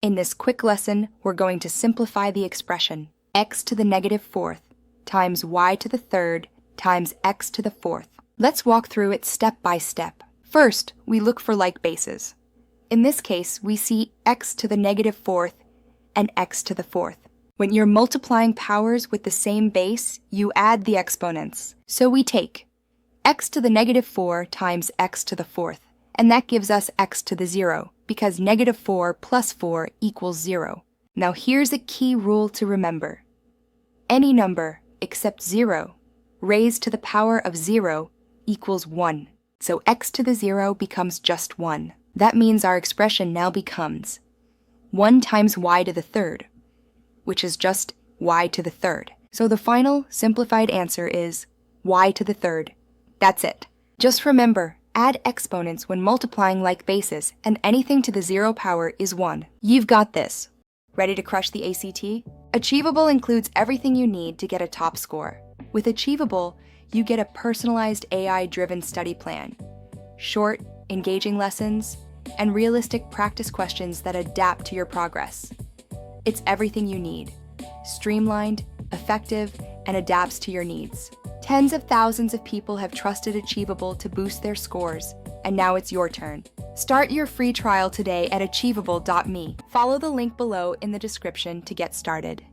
In this quick lesson, we're going to simplify the expression x to the negative fourth times y to the third times x to the fourth. Let's walk through it step by step. First, we look for like bases. In this case, we see x to the negative fourth and x to the fourth. When you're multiplying powers with the same base, you add the exponents. So we take x to the negative 4 times x to the fourth, and that gives us x to the 0, because negative 4 plus 4 equals 0. Now here's a key rule to remember. Any number except 0 raised to the power of 0 equals 1. So x to the 0 becomes just 1. That means our expression now becomes 1 times y to the third, which is just y to the third. So the final simplified answer is y to the third. That's it. Just remember, add exponents when multiplying like bases, and anything to the 0 power is 1. You've got this. Ready to crush the ACT? Achievable includes everything you need to get a top score. With Achievable, you get a personalized AI-driven study plan, short, engaging lessons, and realistic practice questions that adapt to your progress. It's everything you need, streamlined, effective, and adapts to your needs. Tens of thousands of people have trusted Achievable to boost their scores, and now it's your turn. Start your free trial today at achievable.me. Follow the link below in the description to get started.